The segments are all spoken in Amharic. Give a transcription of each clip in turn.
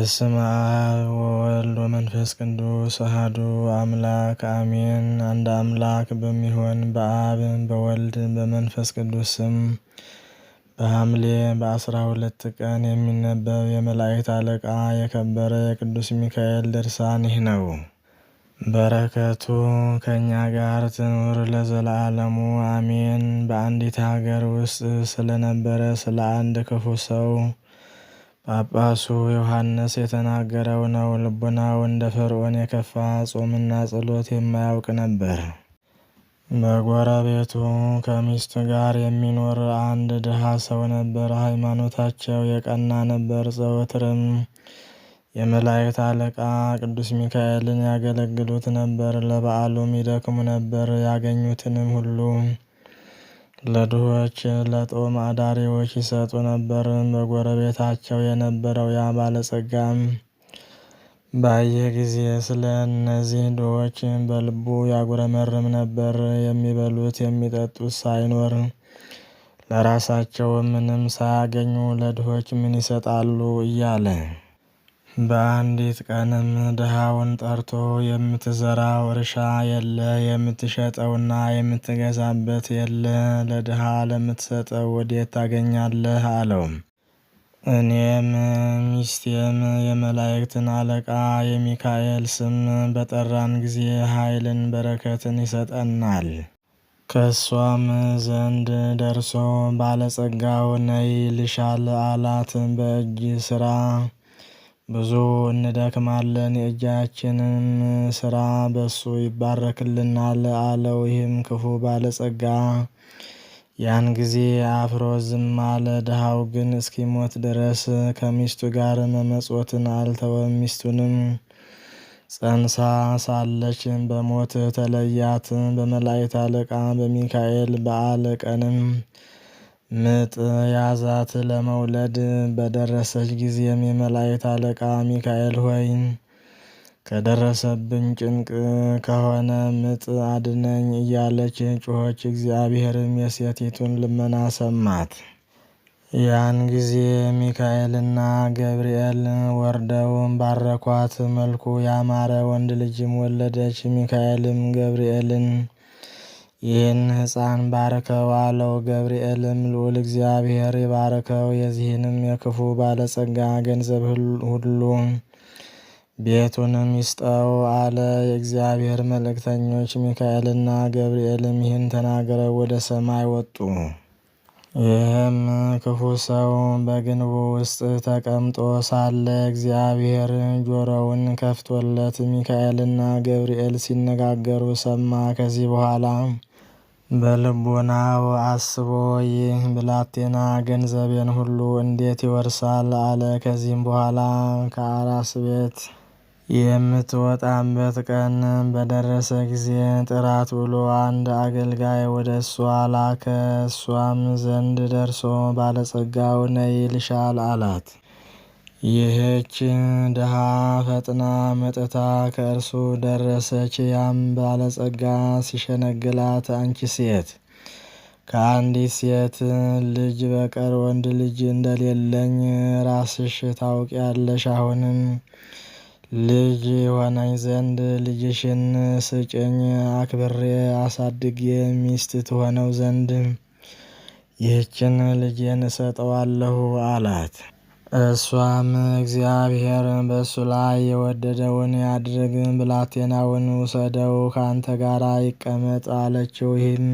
በስመ አብ ወወልድ ወመንፈስ ቅዱስ አሐዱ አምላክ አሜን። አንድ አምላክ በሚሆን በአብ በወልድ በመንፈስ ቅዱስ ስም በሐምሌ በ12 ቀን የሚነበብ የመላእክት አለቃ የከበረ የቅዱስ ሚካኤል ድርሳን ይህ ነው። በረከቱ ከእኛ ጋር ትኑር ለዘላለሙ አሜን። በአንዲት ሀገር ውስጥ ስለነበረ ስለ አንድ ክፉ ሰው ጳጳሱ ዮሐንስ የተናገረው ነው። ልቡናው እንደ ፈርዖን የከፋ ጾምና ጸሎት የማያውቅ ነበር። በጎረቤቱ ከሚስቱ ጋር የሚኖር አንድ ድሃ ሰው ነበር። ሃይማኖታቸው የቀና ነበር። ዘወትርም የመላእክት አለቃ ቅዱስ ሚካኤልን ያገለግሉት ነበር። ለበዓሉም ይደክሙ ነበር። ያገኙትንም ሁሉ ለድሆች ለጦም አዳሪዎች ይሰጡ ነበር። በጎረቤታቸው የነበረው ያ ባለጸጋም ባየ ጊዜ ስለ እነዚህ ድሆች በልቡ ያጉረመርም ነበር። የሚበሉት የሚጠጡት ሳይኖር ለራሳቸው ምንም ሳያገኙ ለድሆች ምን ይሰጣሉ እያለ በአንዲት ቀንም ድሃውን ጠርቶ የምትዘራው እርሻ የለ፣ የምትሸጠውና የምትገዛበት የለ፣ ለድሃ ለምትሰጠው ወዴት ታገኛለህ አለው። እኔም ሚስቴም የመላእክትን አለቃ የሚካኤል ስም በጠራን ጊዜ ኃይልን በረከትን ይሰጠናል። ከእሷም ዘንድ ደርሶ ባለጸጋው ነይ ልሻል አላት። በእጅ ስራ ብዙ እንደክማለን፣ የእጃችንም ስራ በሱ ይባረክልናል አለው። ይህም ክፉ ባለጸጋ ያን ጊዜ አፍሮ ዝም አለ። ድሃው ግን እስኪሞት ድረስ ከሚስቱ ጋር መመጽወትን አልተወም። ሚስቱንም ጸንሳ ሳለች በሞት ተለያት። በመላእክት አለቃ በሚካኤል በዓል ቀንም ምጥ ያዛት። ለመውለድ በደረሰች ጊዜም የመላእክት አለቃ ሚካኤል ሆይ ከደረሰብኝ ጭንቅ ከሆነ ምጥ አድነኝ እያለች ጮኸች። እግዚአብሔርም የሴቲቱን ልመና ሰማት። ያን ጊዜ ሚካኤልና ገብርኤል ወርደው ባረኳት። መልኩ ያማረ ወንድ ልጅም ወለደች። ሚካኤልም ገብርኤልን ይህን ሕፃን ባርከው አለው። ገብርኤልም ልዑል እግዚአብሔር ይባርከው፣ የዚህንም የክፉ ባለጸጋ ገንዘብ ሁሉ ቤቱንም ይስጠው አለ። የእግዚአብሔር መልእክተኞች ሚካኤልና ገብርኤልም ይህን ተናግረው ወደ ሰማይ ወጡ። ይህም ክፉ ሰው በግንቡ ውስጥ ተቀምጦ ሳለ እግዚአብሔር ጆሮውን ከፍቶለት ሚካኤልና ገብርኤል ሲነጋገሩ ሰማ። ከዚህ በኋላ በልቡናው አስቦ ይህ ብላቴና ገንዘቤን ሁሉ እንዴት ይወርሳል አለ። ከዚህም በኋላ ከአራስ ቤት የምትወጣበት ቀን በደረሰ ጊዜ ጥራት ብሎ አንድ አገልጋይ ወደ እሷ ላከ። እሷም ዘንድ ደርሶ ባለጸጋው ነይ ልሻል አላት። ይህች ድሃ ፈጥና መጥታ ከእርሱ ደረሰች። ያም ባለጸጋ ሲሸነግላት አንቺ ሴት ከአንዲት ሴት ልጅ በቀር ወንድ ልጅ እንደሌለኝ ራስሽ ታውቂያለሽ። አሁንም ልጅ የሆነኝ ዘንድ ልጅሽን ስጭኝ፣ አክብሬ አሳድጌ ሚስት ትሆነው ዘንድ ይህችን ልጄን እሰጠዋለሁ አላት። እሷም እግዚአብሔር በእሱ ላይ የወደደውን ያድርግ፣ ብላቴናውን ውሰደው፣ ከአንተ ጋር ይቀመጥ አለችው። ይህም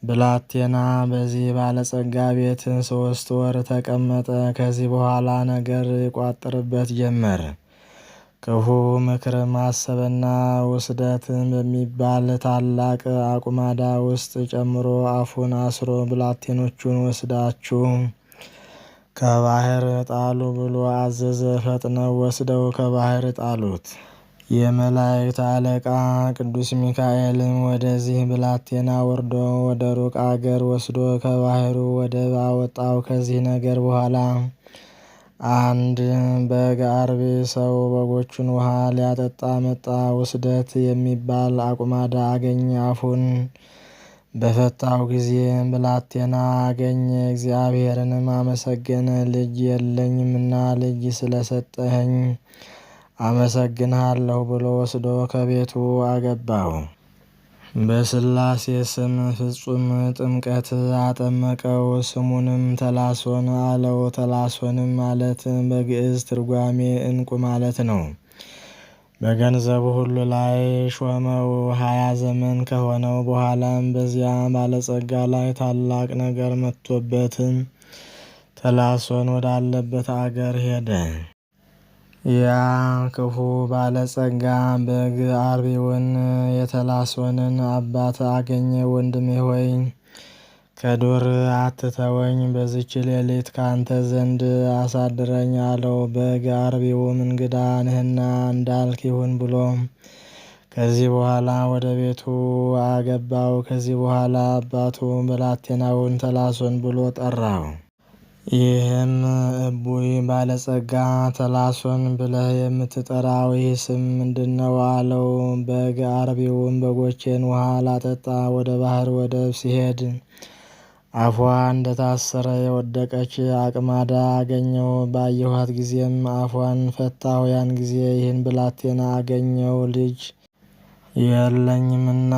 ብላቴና በዚህ ባለጸጋ ቤት 3 ወር ተቀመጠ። ከዚህ በኋላ ነገር ይቋጥርበት ጀመር። ክፉ ምክር ማሰብና ውስደት በሚባል ታላቅ አቁማዳ ውስጥ ጨምሮ አፉን አስሮ ብላቴኖቹን ወስዳችሁ ከባህር ጣሉ ብሎ አዘዘ። ፈጥነው ወስደው ከባህር ጣሉት። የመላእክት አለቃ ቅዱስ ሚካኤልም ወደዚህ ብላቴና ወርዶ ወደ ሩቅ አገር ወስዶ ከባህሩ ወደብ አወጣው። ከዚህ ነገር በኋላ አንድ በግ አርቢ ሰው በጎቹን ውሃ ሊያጠጣ መጣ። ውስደት የሚባል አቁማዳ አገኘ። አፉን በፈታው ጊዜ ብላቴና አገኘ። እግዚአብሔርንም አመሰገነ። ልጅ የለኝምና ልጅ ስለሰጠኸኝ አመሰግንሃለሁ ብሎ ወስዶ ከቤቱ አገባው። በሥላሴ ስም ፍጹም ጥምቀት አጠመቀው። ስሙንም ተላሶን አለው። ተላሶንም ማለት በግዕዝ ትርጓሜ ዕንቁ ማለት ነው። በገንዘቡ ሁሉ ላይ ሾመው። 20 ዘመን ከሆነው በኋላም በዚያ ባለጸጋ ላይ ታላቅ ነገር መጥቶበት ተላሶን ወዳለበት አገር ሄደ። ያ ክፉ ባለጸጋ በግ አርቢውን የተላሶንን አባት አገኘ። ወንድሜ ሆይ ከዱር አትተወኝ፣ በዚች ሌሊት ካንተ ዘንድ አሳድረኝ አለው። በግ አርቢውም እንግዳ ነህና እንዳልክ ይሁን ብሎ ከዚህ በኋላ ወደ ቤቱ አገባው። ከዚህ በኋላ አባቱ ብላቴናውን ተላሶን ብሎ ጠራው። ይህም እቡይ ባለጸጋ ተላሶን ብለህ የምትጠራው ይህ ስም ምንድነው? አለው። በግ አርቢውም በጎቼን ውሃ ላጠጣ ወደ ባህር ወደብ ሲሄድ አፏ እንደታሰረ የወደቀች አቅማዳ አገኘው። ባየኋት ጊዜም አፏን ፈታሁ። ያን ጊዜ ይህን ብላቴና አገኘው፣ ልጅ የለኝምና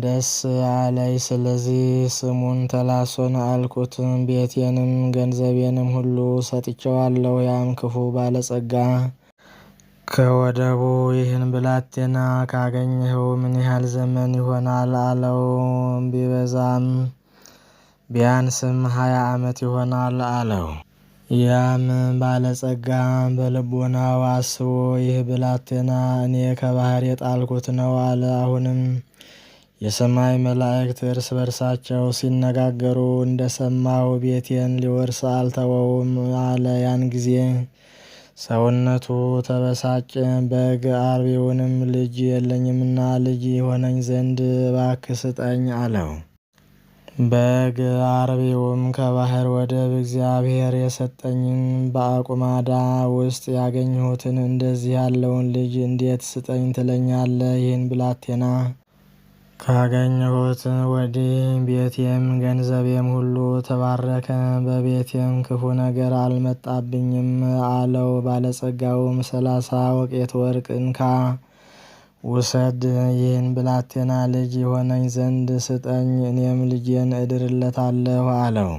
ደስ አለኝ። ስለዚህ ስሙን ተላሶን አልኩት። ቤቴንም ገንዘቤንም ሁሉ ሰጥቼዋለሁ። ያም ክፉ ባለጸጋ ከወደቡ ይህን ብላቴና ካገኘኸው ምን ያህል ዘመን ይሆናል? አለው። ቢበዛም ቢያንስም 20 ዓመት ይሆናል አለው። ያም ባለጸጋ በልቦናው አስቦ ይህ ብላቴና እኔ ከባህር የጣልኩት ነው አለ። አሁንም የሰማይ መላእክት እርስ በርሳቸው ሲነጋገሩ እንደሰማው ቤቴን ሊወርስ አልተወውም አለ። ያን ጊዜ ሰውነቱ ተበሳጨ። በግ አርቢውንም ልጅ የለኝምና ልጅ የሆነኝ ዘንድ እባክህ ስጠኝ አለው። በግ አርቢውም ከባህር ወደብ እግዚአብሔር የሰጠኝን በአቁማዳ ውስጥ ያገኘሁትን እንደዚህ ያለውን ልጅ እንዴት ስጠኝ ትለኛለህ? ይህን ብላቴና ካገኘሁት ወዲህ ቤቴም ገንዘቤም ሁሉ ተባረከ፣ በቤቴም ክፉ ነገር አልመጣብኝም አለው። ባለጸጋውም 30 ወቄት ወርቅ እንካ ውሰድ፣ ይህን ብላቴና ልጅ የሆነኝ ዘንድ ስጠኝ፣ እኔም ልጄን እድርለታለሁ አለው።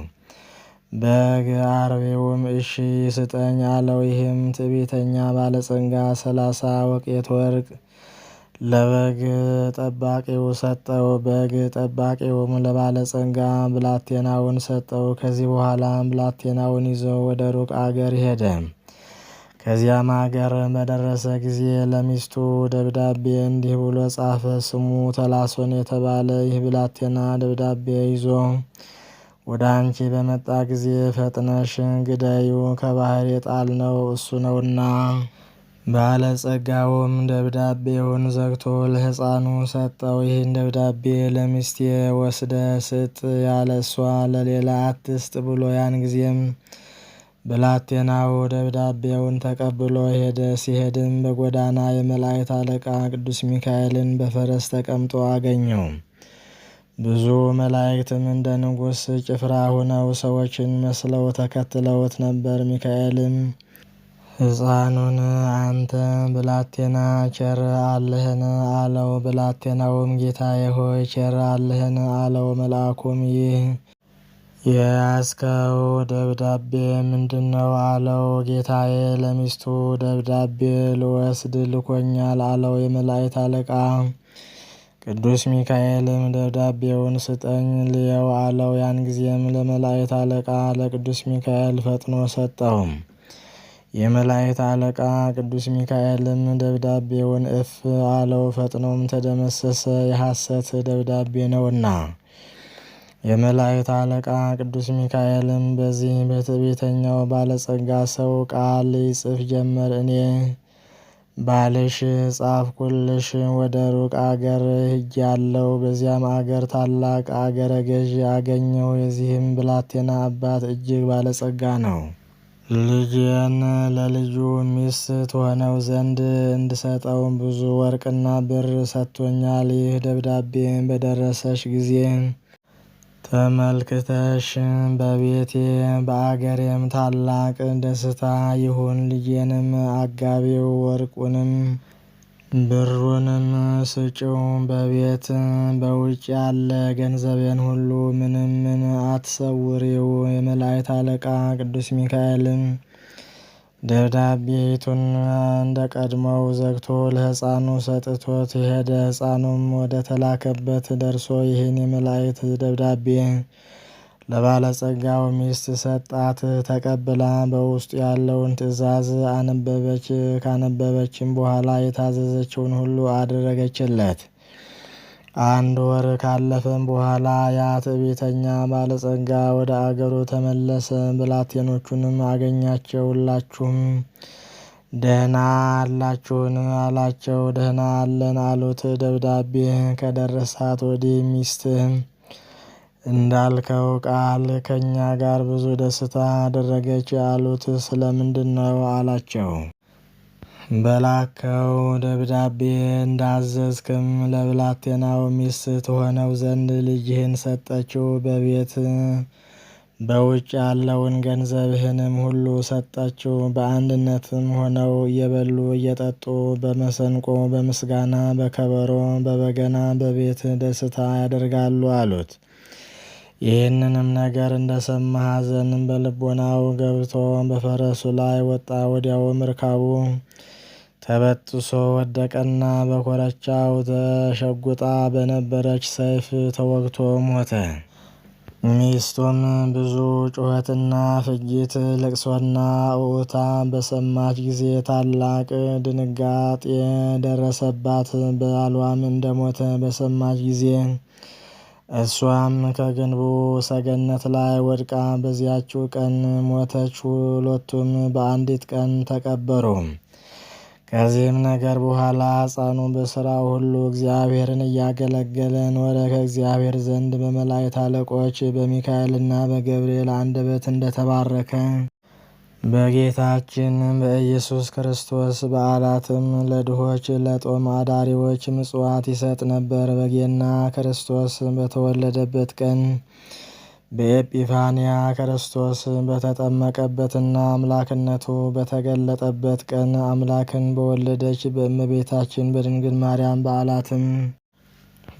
በግ አርቢውም እሺ ስጠኝ አለው። ይህም ትዕቢተኛ ባለጸጋ 30 ወቄት ወርቅ ለበግ ጠባቂው ሰጠው። በግ ጠባቂውም ለባለጸጋ ብላቴናውን ሰጠው። ከዚህ በኋላ ብላቴናውን ይዞ ወደ ሩቅ አገር ሄደ። ከዚያም አገር በደረሰ ጊዜ ለሚስቱ ደብዳቤ እንዲህ ብሎ ጻፈ። ስሙ ተላሶን የተባለ ይህ ብላቴና ደብዳቤ ይዞ ወደ አንቺ በመጣ ጊዜ ፈጥነሽ ግደዩ፣ ከባህር የጣልነው እሱ ነውና። ባለጸጋውም ደብዳቤውን ዘግቶ ለሕፃኑ ሰጠው። ይህን ደብዳቤ ለሚስቴ ወስደ ስጥ፣ ያለ እሷ ለሌላ አትስጥ ብሎ ያን ጊዜም ብላቴናው ደብዳቤውን ተቀብሎ ሄደ። ሲሄድም በጎዳና የመላእክት አለቃ ቅዱስ ሚካኤልን በፈረስ ተቀምጦ አገኘው። ብዙ መላእክትም እንደ ንጉሥ ጭፍራ ሆነው ሰዎችን መስለው ተከትለውት ነበር። ሚካኤልም ሕፃኑን አንተ ብላቴና ቸር አለህን? አለው። ብላቴናውም ጌታዬ ሆይ ቸር አለህን? አለው። መልአኩም ይህ የያዝከው ደብዳቤ ምንድነው? አለው። ጌታዬ ለሚስቱ ደብዳቤ ልወስድ ልኮኛል አለው። የመላእክት አለቃ ቅዱስ ሚካኤልም ደብዳቤውን ስጠኝ ልየው አለው። ያን ጊዜም ለመላእክት አለቃ ለቅዱስ ሚካኤል ፈጥኖ ሰጠው። የመላእክት አለቃ ቅዱስ ሚካኤልም ደብዳቤውን እፍ አለው። ፈጥኖም ተደመሰሰ፣ የሐሰት ደብዳቤ ነውና። የመላእክት አለቃ ቅዱስ ሚካኤልም በዚህ በትዕቢተኛው ባለጸጋ ሰው ቃል ይጽፍ ጀመር። እኔ ባልሽ ጻፍኩልሽ፣ ወደ ሩቅ አገር ሄጃለሁ። በዚያም አገር ታላቅ አገረ ገዥ አገኘው። የዚህም ብላቴና አባት እጅግ ባለጸጋ ነው። ልጄን ለልጁ ሚስት ትሆነው ዘንድ እንድሰጠው ብዙ ወርቅና ብር ሰጥቶኛል። ይህ ደብዳቤ በደረሰሽ ጊዜ ተመልክተሽ በቤቴ በአገሬም ታላቅ ደስታ ይሁን። ልጄንም አጋቢው ወርቁንም ብሩንም ስጪው። በቤት በውጭ ያለ ገንዘቤን ሁሉ ምንም አትሰውሪው። የመላእክት አለቃ ቅዱስ ሚካኤልም ደብዳቤቱን እንደ ቀድሞው ዘግቶ ለሕፃኑ ሰጥቶት ሄደ። ሕፃኑም ወደ ተላከበት ደርሶ ይህን የመላእክት ደብዳቤ ለባለጸጋው ሚስት ሰጣት። ተቀብላ በውስጡ ያለውን ትእዛዝ አነበበች። ካነበበችም በኋላ የታዘዘችውን ሁሉ አደረገችለት። 1 ወር ካለፈም በኋላ ያ ትዕቢተኛ ባለጸጋ ወደ አገሩ ተመለሰ። ብላቴኖቹንም አገኛቸው። ሁላችሁም ደህና አላችሁን አላቸው። ደህና አለን አሉት። ደብዳቤ ከደረሳት ወዲህ ሚስትህ እንዳልከው ቃል ከእኛ ጋር ብዙ ደስታ አደረገች አሉት። ስለምንድን ነው አላቸው። በላከው ደብዳቤ እንዳዘዝክም ለብላቴናው ሚስት ትሆነው ዘንድ ልጅህን ሰጠችው። በቤት በውጭ ያለውን ገንዘብህንም ሁሉ ሰጠችው። በአንድነትም ሆነው እየበሉ እየጠጡ በመሰንቆ በምስጋና በከበሮ በበገና በቤት ደስታ ያደርጋሉ አሉት። ይህንንም ነገር እንደሰማ ሐዘን በልቦናው ገብቶ በፈረሱ ላይ ወጣ። ወዲያውም ርካቡ ተበጥሶ ወደቀና በኮረቻው ተሸጉጣ በነበረች ሰይፍ ተወግቶ ሞተ። ሚስቱም ብዙ ጩኸትና ፍጅት፣ ልቅሶና እውታ በሰማች ጊዜ ታላቅ ድንጋጤ ደረሰባት። ባሏም እንደሞተ በሰማች ጊዜ እሷም ከግንቡ ሰገነት ላይ ወድቃ በዚያችው ቀን ሞተች። ሁለቱም በአንዲት ቀን ተቀበሩ። ከዚህም ነገር በኋላ ሕፃኑ በሥራው ሁሉ እግዚአብሔርን እያገለገለ ኖረ። ከእግዚአብሔር ዘንድ በመላእክት አለቆች በሚካኤልና በገብርኤል አንደበት እንደተባረከ በጌታችን በኢየሱስ ክርስቶስ በዓላትም ለድሆች ለጦም አዳሪዎች ምጽዋት ይሰጥ ነበር። በጌና ክርስቶስ በተወለደበት ቀን በኤጲፋንያ ክርስቶስ በተጠመቀበትና አምላክነቱ በተገለጠበት ቀን አምላክን በወለደች በእመቤታችን በድንግል ማርያም በዓላትም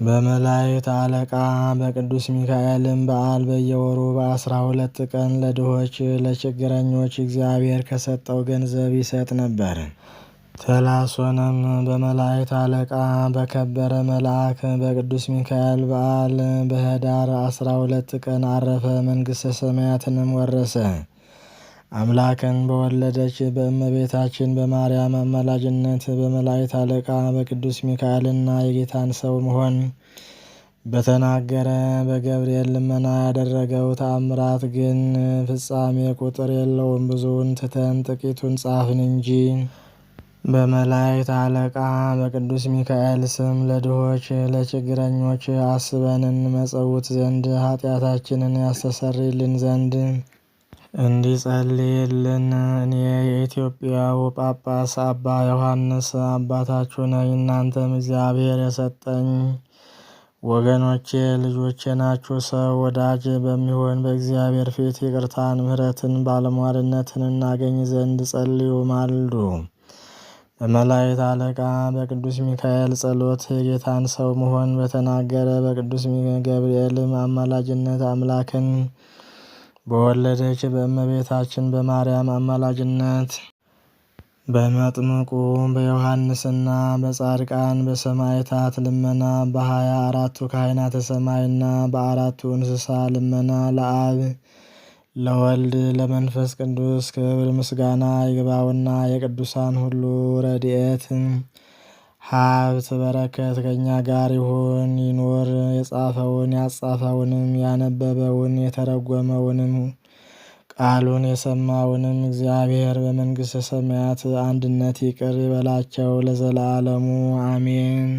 በመላእክት አለቃ በቅዱስ ሚካኤልም በዓል በየወሩ በ12 ቀን ለድሆች ለችግረኞች እግዚአብሔር ከሰጠው ገንዘብ ይሰጥ ነበር። ተላሶንም በመላእክት አለቃ በከበረ መልአክ በቅዱስ ሚካኤል በዓል በኅዳር 12 ቀን አረፈ። መንግሥተ ሰማያትንም ወረሰ። አምላክን በወለደች በእመቤታችን በማርያም አማላጅነት በመላእክት አለቃ በቅዱስ ሚካኤልና የጌታን ሰው መሆን በተናገረ በገብርኤል ልመና ያደረገው ተአምራት ግን ፍጻሜ ቁጥር የለውም። ብዙውን ትተን ጥቂቱን ጻፍን እንጂ። በመላእክት አለቃ በቅዱስ ሚካኤል ስም ለድሆች ለችግረኞች አስበን እንመጸውት ዘንድ ኃጢአታችንን ያስተሰርይልን ዘንድ እንዲጸልይልን እኔ የኢትዮጵያው ጳጳስ አባ ዮሐንስ አባታችሁ ነኝ። እናንተም እግዚአብሔር የሰጠኝ ወገኖቼ ልጆቼ ናችሁ። ሰው ወዳጅ በሚሆን በእግዚአብሔር ፊት ይቅርታን፣ ምሕረትን፣ ባለሟልነትን እናገኝ ዘንድ ጸልዩ፣ ማልዱ። በመላእክት አለቃ በቅዱስ ሚካኤል ጸሎት የጌታን ሰው መሆን በተናገረ በቅዱስ ገብርኤልም አማላጅነት አምላክን በወለደች በእመቤታችን በማርያም አማላጅነት በመጥምቁ በዮሐንስና በጻድቃን በሰማዕታት ልመና በ24ቱ ካህናተ ሰማይና በ4ቱ እንስሳ ልመና ለአብ ለወልድ ለመንፈስ ቅዱስ ክብር ምስጋና ይግባውና የቅዱሳን ሁሉ ረድኤት ሀብት በረከት ከእኛ ጋር ይሁን ይኖር። የጻፈውን ያጻፈውንም ያነበበውን የተረጎመውንም ቃሉን የሰማውንም እግዚአብሔር በመንግሥተ ሰማያት አንድነት ይቅር ይበላቸው ለዘላለሙ አሜን።